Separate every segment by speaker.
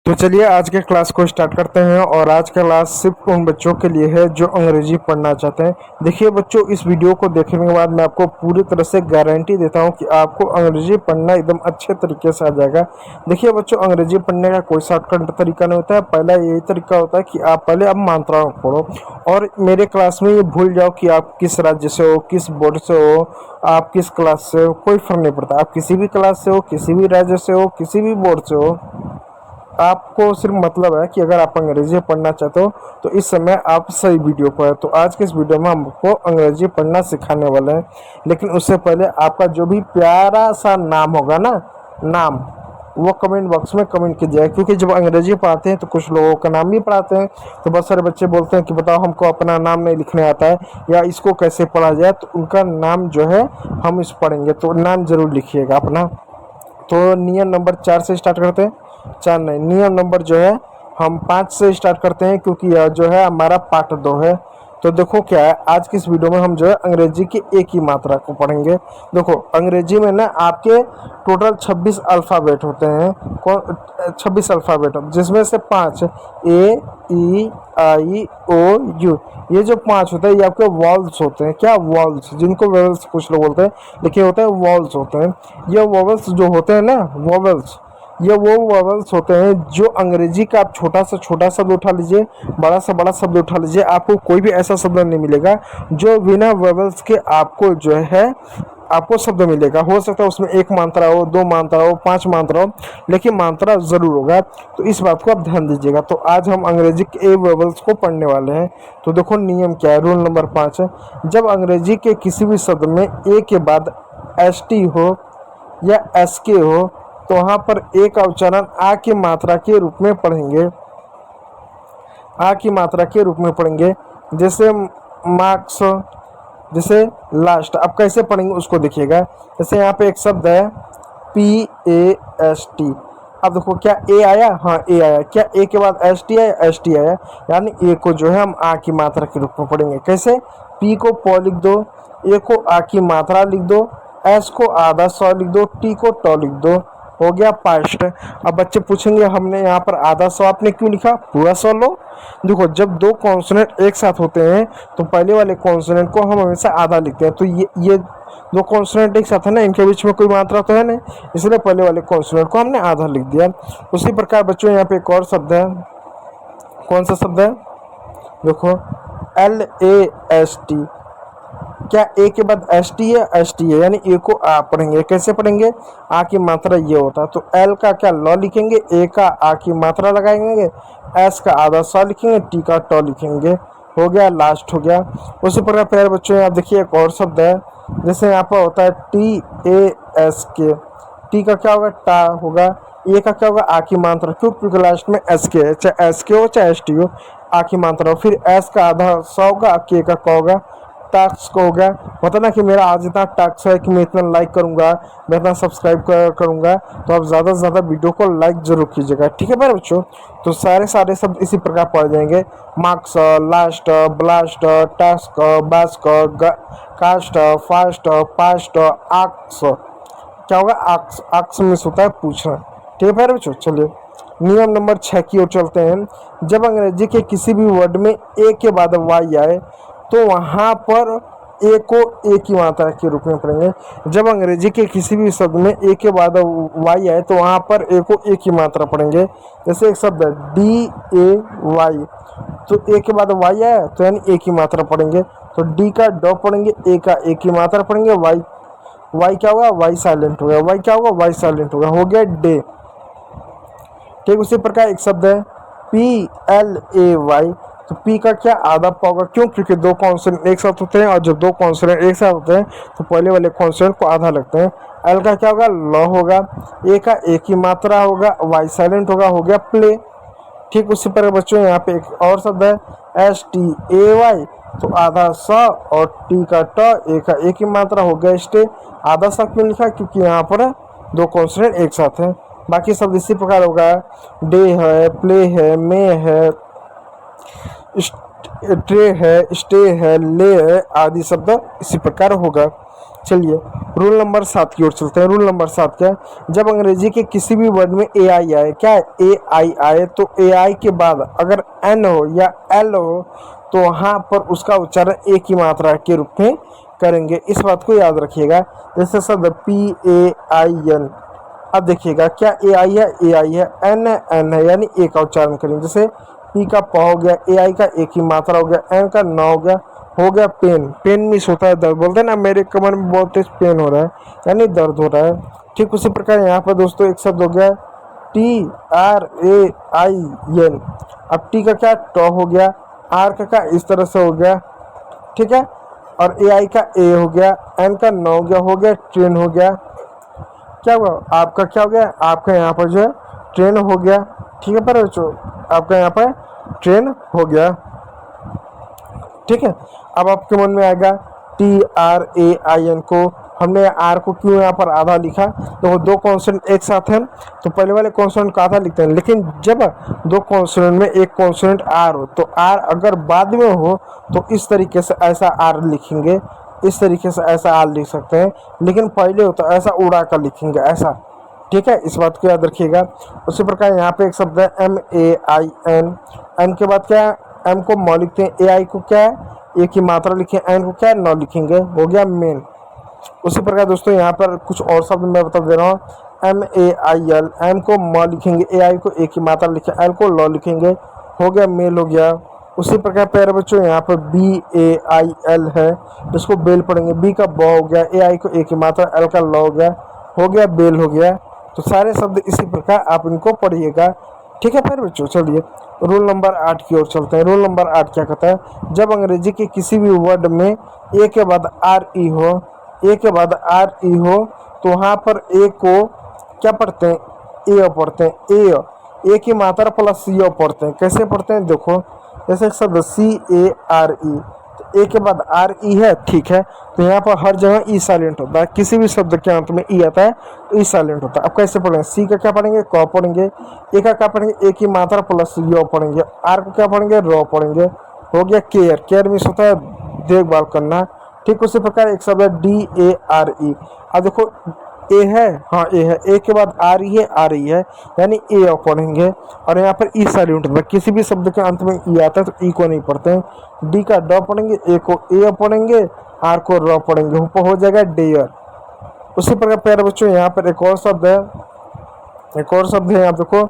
Speaker 1: तो चलिए आज के क्लास को स्टार्ट करते हैं। और आज का क्लास सिर्फ उन बच्चों के लिए है जो अंग्रेजी पढ़ना चाहते हैं। देखिए बच्चों, इस वीडियो को देखने के बाद मैं आपको पूरी तरह से गारंटी देता हूं कि आपको अंग्रेजी पढ़ना एकदम अच्छे तरीके से आ जाएगा। देखिए बच्चों, अंग्रेजी पढ़ने का कोई शॉर्टकट तरीका नहीं होता है। पहला यही तरीका होता है कि आप पहले अब मात्राओं को पढ़ो और मेरे क्लास में ये भूल जाओ कि आप किस राज्य से हो, किस बोर्ड से हो, आप किस क्लास से हो, कोई फर्क नहीं पड़ता। आप किसी भी क्लास से हो, किसी भी राज्य से हो, किसी भी बोर्ड से हो, आपको सिर्फ मतलब है कि अगर आप अंग्रेजी पढ़ना चाहते हो तो इस समय आप सही वीडियो पर है। तो आज के इस वीडियो में हम आपको अंग्रेजी पढ़ना सिखाने वाले हैं। लेकिन उससे पहले आपका जो भी प्यारा सा नाम होगा ना, नाम, वो कमेंट बॉक्स में कमेंट कीजिएगा। क्योंकि जब अंग्रेजी पढ़ाते हैं तो कुछ लोगों का नाम भी पढ़ाते हैं, तो बहुत सारे बच्चे बोलते हैं कि बताओ हमको अपना नाम नहीं लिखने आता है या इसको कैसे पढ़ा जाए। तो उनका नाम जो है हम इस पढ़ेंगे, तो नाम जरूर लिखिएगा अपना। तो नियम नंबर 4 से स्टार्ट करते हैं। 4 नहीं, नियम नंबर जो है हम 5 से स्टार्ट करते हैं, क्योंकि यह जो है हमारा पार्ट 2 है। तो देखो क्या है, आज की इस वीडियो में हम जो है अंग्रेजी की एक ही मात्रा को पढ़ेंगे। देखो अंग्रेजी में ना आपके टोटल 26 अल्फ़ाबेट होते हैं। कौन 26 अल्फ़ाबेट, जिसमें से 5 ए, ई, आई, ओ, यू, ये जो 5 होते हैं ये आपके वॉल्स होते हैं। क्या वॉल्स, जिनको वेवल्स कुछ लोग बोलते हैं, लेकिन होते हैं वॉल्स होते हैं। ये वॉवल्स जो होते हैं ना, वॉवल्स, ये वो वॉवल्स होते हैं जो अंग्रेजी का आप छोटा से छोटा शब्द उठा लीजिए, बड़ा से बड़ा शब्द उठा लीजिए, आपको कोई भी ऐसा शब्द नहीं मिलेगा जो बिना वॉवल्स के आपको जो है आपको शब्द मिलेगा। हो सकता है उसमें एक मात्रा हो, 2 मात्रा हो, 5 मात्रा हो, लेकिन मात्रा जरूर होगा। तो इस बात को आप ध्यान दीजिएगा। तो आज हम अंग्रेजी के वॉवल्स को पढ़ने वाले हैं। तो देखो नियम क्या है, रूल नंबर 5 है, जब अंग्रेजी के किसी भी शब्द में ए के बाद एस टी हो या एस के हो तो वहाँ पर ए का उच्चारण आ की मात्रा के रूप में पढ़ेंगे। आ की मात्रा के रूप में पढ़ेंगे। जैसे मार्क्स, जैसे लास्ट। अब कैसे पढ़ेंगे उसको देखिएगा। जैसे यहाँ पे एक शब्द है PAST। अब देखो क्या ए आया, हाँ ए आया। क्या ए के बाद ST आया, ST आया, यानी ए को जो है हम आ की मात्रा के रूप में पढ़ेंगे। कैसे, P को प लिख दो, ए को आ की मात्रा लिख दो, एस को आधा सौ लिख दो, टी को ट लिख दो, हो गया पास्ट। अब बच्चे पूछेंगे हमने यहाँ पर आधा सौ आपने क्यों लिखा, पूरा 100 लो। देखो जब 2 कॉन्सोनेंट एक साथ होते हैं तो पहले वाले कॉन्सोनेंट को हम हमेशा आधा लिखते हैं। तो ये 2 कॉन्सोनेंट एक साथ है ना, इनके बीच में कोई मात्रा तो है नहीं, इसलिए पहले वाले कॉन्सोनेंट को हमने आधा लिख दिया। उसी प्रकार बच्चों यहाँ पे एक और शब्द है। कौन सा शब्द है, देखो LAST। क्या ए के बाद ST है, ST है, यानी ए को आ पढ़ेंगे। कैसे पढ़ेंगे, आ की मात्रा ये होता है। तो एल का क्या ल लिखेंगे, ए का आ की मात्रा लगाएंगे, एस का आधा स लिखेंगे, टी का ट लिखेंगे, हो गया लास्ट, हो गया। उसी प्रकार प्यारे बच्चों यहाँ देखिए एक और शब्द है। जैसे यहाँ पर होता है TASK। टी का क्या होगा, टा होगा। ए का क्या होगा, आ की मात्रा, क्योंकि लास्ट में एस के है, चाहे एस के हो चाहे ST हो, आ की मात्रा हो। फिर एस का आधा स होगा, के का क होगा, टास्क हो गया। मतलब ना कि मेरा आज इतना टास्क है कि मैं इतना लाइक करूंगा, मैं इतना सब्सक्राइब करूंगा। तो आप ज़्यादा से ज़्यादा वीडियो को लाइक जरूर कीजिएगा, ठीक है मेरे बच्चों। तो सारे शब्द इसी प्रकार पढ़ जाएंगे। Marks, last, blast, task, bask, cast, fast, past, आक्स। क्या होगा, आक्स, आक्स मिस होता है पूछना, ठीक है मेरे बच्चों। चलिए नियम नंबर 6 की ओर चलते हैं। जब अंग्रेजी के किसी भी वर्ड में ए के बाद वाई आए तो वहाँ पर ए को ए की मात्रा के रूप में पढ़ेंगे। जब अंग्रेजी के किसी भी शब्द में ए के बाद वाई आए तो वहाँ पर ए को ए की मात्रा पढ़ेंगे। जैसे एक शब्द है DAY, तो ए के बाद वाई आया तो यानी ए की मात्रा पढ़ेंगे। तो डी का ड पढ़ेंगे, ए का ए की मात्रा पढ़ेंगे, वाई क्या होगा, वाई साइलेंट हो गया, वाई क्या होगा, वाई साइलेंट हो गया डे, ठीक। उसी प्रकार एक शब्द है PLAY। तो पी का क्या, आधा प होगा। क्यों, क्योंकि 2 कॉन्सोनेंट एक साथ होते हैं और जब 2 कॉन्सोनेंट एक साथ होते हैं तो पहले वाले कॉन्सोनेंट को आधा लगते हैं। एल का क्या होगा, ल होगा। ए का ए की मात्रा होगा, वाई साइलेंट होगा, हो गया प्ले, ठीक। उसी पर बच्चों यहाँ पे एक और शब्द है STAY। तो आधा स और टी का ट, ए का ए की मात्रा, हो गया स्टे। आधा स क्यों लिखा, क्योंकि यहाँ पर 2 कॉन्सोनेंट एक साथ हैं। बाकी शब्द इसी प्रकार होगा, डे है, प्ले है, मे है, ट्रे है, स्टे है, ले है, आदि शब्द इसी प्रकार होगा। चलिए रूल नंबर 7 की ओर चलते हैं। रूल नंबर 7 क्या है, जब अंग्रेजी के किसी भी वर्ड में ए आई आए, क्या है ए आई आए, तो ए आई के बाद अगर एन हो या एल हो तो वहाँ पर उसका उच्चारण ए की मात्रा के रूप में करेंगे। इस बात को याद रखिएगा। जैसे शब्द पी ए आई एन, अब देखिएगा क्या ए आई है, ए आई है, एन है, एन है, यानी ए का उच्चारण करेंगे। जैसे पी का प हो गया, ए आई का ए की मात्रा हो गया, एन का न हो गया पेन। पेन मिस होता है दर्द, बोलते हैं ना मेरे कमर में बहुत तेज पेन हो रहा है, यानी दर्द हो रहा है। ठीक उसी प्रकार यहाँ पर दोस्तों एक शब्द हो गया T R A I N. अब टी का क्या ट हो गया, आर का क्या इस तरह से हो गया, ठीक है, और ए आई का ए हो गया, एन का न हो गया ट्रेन हो गया। क्या हुआ आपका, क्या हो गया आपका यहाँ पर जो है ट्रेन हो गया। ठीक है पर बच्चों आपका यहाँ पर ट्रेन हो गया। ठीक है, अब आपके मन में आएगा T R A I N को हमने आर को क्यों यहाँ पर आधा लिखा, तो वो दो कॉन्सोनेंट एक साथ हैं तो पहले वाले कॉन्सोनेंट का आधा लिखते हैं, लेकिन जब दो कॉन्सोनेंट में एक कॉन्सोनेंट आर हो तो आर अगर बाद में हो तो इस तरीके से ऐसा आर लिखेंगे, इस तरीके से ऐसा आर लिख सकते हैं, लेकिन पहले हो तो ऐसा उड़ा कर लिखेंगे ऐसा। ठीक है, इस बात को याद रखिएगा। उसी प्रकार यहाँ पे एक शब्द है M A I N, N के बाद क्या है एम को म लिखते हैं, ए आई को क्या है ए की मात्रा लिखें, एन को क्या है न लिखेंगे, हो गया मेन। उसी प्रकार दोस्तों यहाँ पर कुछ और शब्द मैं बता दे रहा हूँ, M A I L, M को म लिखेंगे, ए आई को ए की मात्रा लिखें, एल को ल लिखेंगे, हो गया मेल हो गया। उसी प्रकार प्यारे बच्चों यहाँ पर बी ए आई एल है, इसको बेल पढ़ेंगे, बी का ब हो गया, ए आई को ए की मात्रा, एल का ल हो गया बेल हो गया। तो सारे शब्द इसी प्रकार आप इनको पढ़िएगा। ठीक है प्यारे बच्चों, चलिए रूल नंबर 8 की ओर चलते हैं। रूल नंबर 8 क्या कहता है, जब अंग्रेजी के किसी भी वर्ड में ए के बाद आर ई हो, ए के बाद आर ई हो तो वहाँ पर ए को क्या पढ़ते हैं ए पढ़ते हैं, ए की मात्रा प्लस सी पढ़ते हैं। कैसे पढ़ते हैं देखो, जैसे एक शब्द सी ए आर ई, तो ए के बाद आर ई है, ठीक है, तो यहाँ पर हर जगह ई साइलेंट होता है, किसी भी शब्द के अंत में ई आता है तो ई साइलेंट होता है। अब कैसे पढ़ेंगे, सी का क्या पढ़ेंगे क पढ़ेंगे, ए का क्या पढ़ेंगे ए की मात्रा प्लस य पढ़ेंगे, आर को क्या पढ़ेंगे र पढ़ेंगे, हो गया केयर, केयर मीन्स होता है देखभाल करना। ठीक उसी प्रकार एक शब्द है डी ए आर ई, अब देखो ए है, हाँ ए है, ए के बाद आ रही है, आ रही है, यानी ए पढ़ेंगे, और यहाँ पर ई साइलेंट होता है, किसी भी शब्द के अंत में ई आता है तो ई को नहीं पढ़ते हैं। डी का ड पढ़ेंगे, ए को ए पढ़ेंगे, आर को र पढ़ेंगे, हो जाएगा डेयर। उसी प्रकार प्यारे बच्चों यहाँ पर एक और शब्द है, एक और शब्द है, यहाँ देखो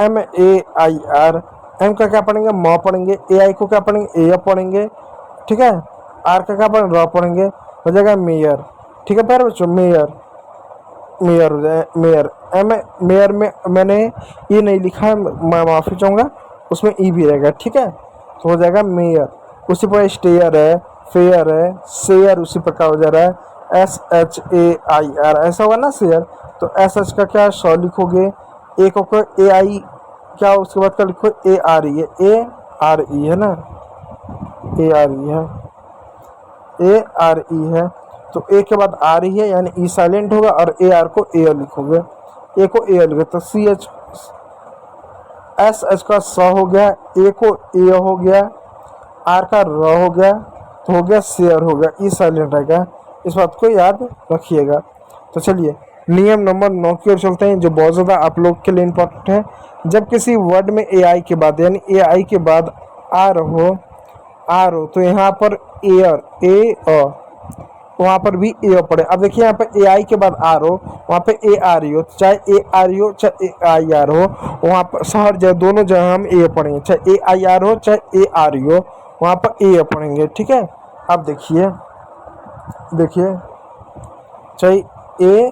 Speaker 1: M A I R, M का क्या पढ़ेंगे म पढ़ेंगे, ए आई को क्या पढ़ेंगे ए पढ़ेंगे, ठीक है, आर का क्या पढ़ेंगे र पढ़ेंगे, हो जाएगा मेयर। ठीक है प्यारे बच्चों, मेयर, मेयर हो जाए मेयर। एम मेयर में मैंने ये नहीं लिखा है, मैं माफ़ी चाहूँगा, उसमें ई भी रहेगा, ठीक है, तो हो जाएगा मेयर। उसी पर स्टेयर है, फेयर है, शेयर उसी प्रकार हो जा रहा है, S H A I are, ऐसा होगा ना शेयर, तो एस एच का क्या श लिखोगे, ए को ए आई क्या, उसके बाद क्या लिखो ए आर ई है, ए आर ई है ना, ए आर ई है, ए आर ई है, तो ए के बाद आ रही है यानी ई साइलेंट होगा, और ए आर को ए लिखोगे, ए को ए लिखोगे, तो सी एच एस एच का स हो गया, ए को ए हो गया, आर का र हो गया, तो हो गया शेयर हो गया, ई साइलेंट रहेगा, इस बात को याद रखिएगा। तो चलिए नियम नंबर 9 की ओर चलते हैं, जो बहुत ज़्यादा आप लोग के लिए इम्पोर्टेंट है। जब किसी वर्ड में ए आई के बाद यानी ए आई के बाद आर हो तो यहाँ पर एयर ए वहाँ पर भी ए पड़े। अब देखिए यहाँ पर ए आई के बाद आर हो, वहाँ पे ए आर ई हो, चाहे ए आर ई हो चाहे ए आई आर हो, वहाँ पर शहर जगह दोनों जगह हम ए पढ़ेंगे, चाहे ए आई आर हो चाहे ए आर ई हो, वहाँ पर ए पढ़ेंगे। ठीक है, अब देखिए चाहे ए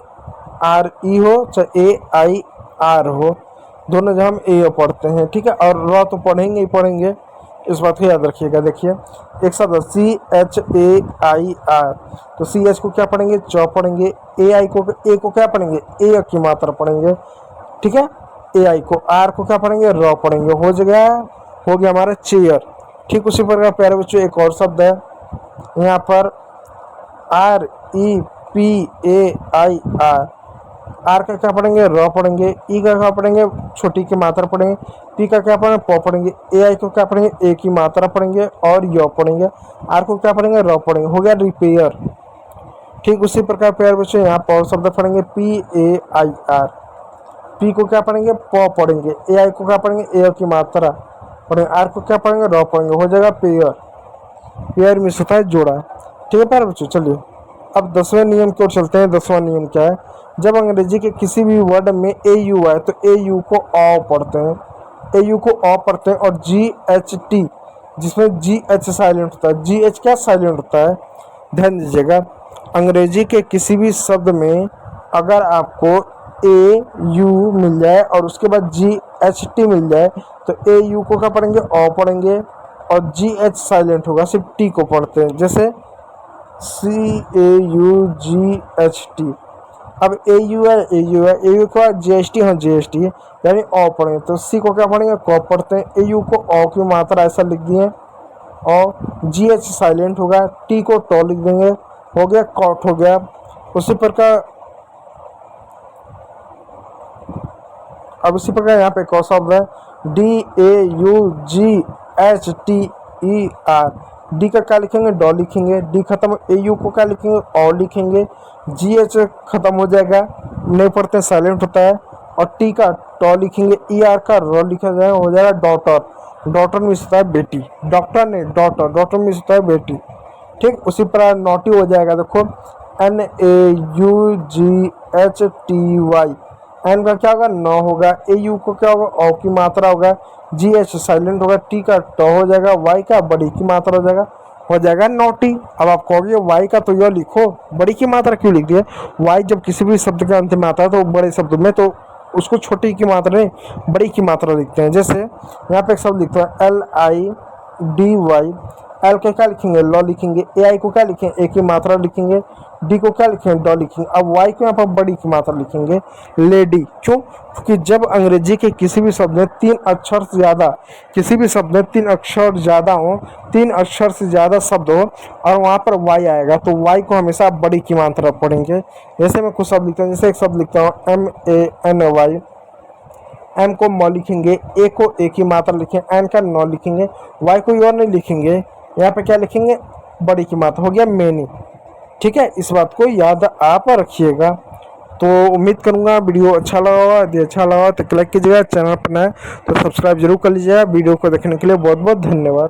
Speaker 1: आर ई हो चाहे ए आई आर हो, दोनों जगह हम ए पढ़ते हैं। ठीक है, और र तो पढ़ेंगे ही पढ़ेंगे, इस बात को याद रखिएगा। देखिए एक शब्द C H A I are, तो सी एच को क्या पढ़ेंगे च पढ़ेंगे, ए को क्या पढ़ेंगे ए की मात्रा पढ़ेंगे, ठीक है, ए आई को, आर को क्या पढ़ेंगे र पढ़ेंगे, हो गया हमारा चेयर। ठीक उसी प्रकार प्यारे बच्चों एक और शब्द है यहाँ पर R E P A I are का क्या पढ़ेंगे र पढ़ेंगे, ई का क्या पढ़ेंगे छोटी की मात्रा पढ़ेंगे, पी का क्या पढ़ेंगे प पढ़ेंगे, ए आई को क्या पढ़ेंगे ए की मात्रा पढ़ेंगे और य पढ़ेंगे, आर को क्या पढ़ेंगे र पढ़ेंगे, हो गया रिपेयर। ठीक उसी प्रकार प्यारे बच्चों यहाँ प शब्द पढ़ेंगे PAIR। पी को क्या पढ़ेंगे प पढ़ेंगे, AI को क्या पढ़ेंगे एयर की मात्रा पढ़ेंगे, आर को क्या पढ़ेंगे र पढ़ेंगे, हो जाएगा पेयर। पेयर मीन्स होता है जोड़ा। ठीक है प्यारे बच्चों, चलिए अब 10वें नियम की ओर चलते हैं। 10वां नियम क्या है, जब अंग्रेजी के किसी भी वर्ड में AU आए तो AU को अ पढ़ते हैं, AU को अ पढ़ते हैं। और GHT जिसमें GH साइलेंट होता है, GH क्या साइलेंट होता है, ध्यान दीजिएगा। अंग्रेजी के किसी भी शब्द में अगर आपको AU मिल जाए और उसके बाद GHT मिल जाए तो AU को क्या पढ़ेंगे अ पढ़ेंगे, और GH साइलेंट होगा, सिर्फ T को पढ़ते हैं, जैसे CAUGHT। अब AU है AU है, AU को GST हाँ GST है, यानी अ पढ़ेंगे। तो C को क्या पढ़ेंगे क पढ़ते हैं, AU को अ की मात्रा ऐसा लिख दिए, और GH साइलेंट होगा, T को ट लिख देंगे, हो गया कॉट हो गया। उसी प्रकार अब इसी प्रकार यहाँ पे एक और शब्द है DAUGHTER। डी का क्या लिखेंगे ड लिखेंगे, डी खत्म, AU को क्या लिखेंगे अ लिखेंगे, GH खत्म हो जाएगा, नहीं पढ़ते साइलेंट होता है, और टी का ट लिखेंगे, ER का र लिखा जाएगा, हो जाएगा डॉटर। डॉटर मीन्स होता है बेटी, डॉक्टर नहीं डॉटर, डॉटर मीन्स होता है बेटी। ठीक उसी प्रकार नोटी हो जाएगा, देखो NAUGHTY। एन का क्या होगा न होगा, AU को क्या होगा अ की मात्रा होगा, GH साइलेंट होगा, टी का ट हो जाएगा, वाई का बड़ी की मात्रा हो जाएगा नोटी। अब आप कहोगे वाई का तो यह लिखो, बड़ी की मात्रा क्यों लिख दिया। वाई जब किसी भी शब्द के अंत में आता है तो बड़े शब्द में तो उसको छोटी की मात्रा नहीं बड़ी की मात्रा लिखते हैं। जैसे यहाँ पे एक शब्द लिखते हैं LIDY, एल को क्या लिखेंगे ल लिखेंगे, AI को क्या लिखेंगे ए की मात्रा लिखेंगे, डी को क्या लिखेंगे ड लिखेंगे। अब वाई को यहाँ पर बड़ी की मात्रा लिखेंगे लेडी। क्यों, क्योंकि जब अंग्रेजी के किसी भी शब्द में 3 अक्षर से ज़्यादा, किसी भी शब्द में 3 अक्षर ज़्यादा हो, 3 अक्षर से ज़्यादा शब्द हो और वहाँ पर वाई आएगा तो वाई को हमेशा बड़ी की मात्रा पढ़ेंगे। जैसे मैं कुछ शब्द लिखता हूँ, जैसे एक शब्द लिखता हूँ MANY, एम को म लिखेंगे, ए को ए की मात्रा लिखेंगे, एन का न लिखेंगे, वाई को और नहीं लिखेंगे, यहाँ पे क्या लिखेंगे बड़ी की मात्रा, हो गया मैनी। ठीक है, इस बात को याद आप रखिएगा। तो उम्मीद करूँगा वीडियो अच्छा लगा होगा, यदि अच्छा लगा तो लाइक कीजिएगा, चैनल पर नया तो सब्सक्राइब जरूर कर लीजिएगा। वीडियो को देखने के लिए बहुत बहुत धन्यवाद।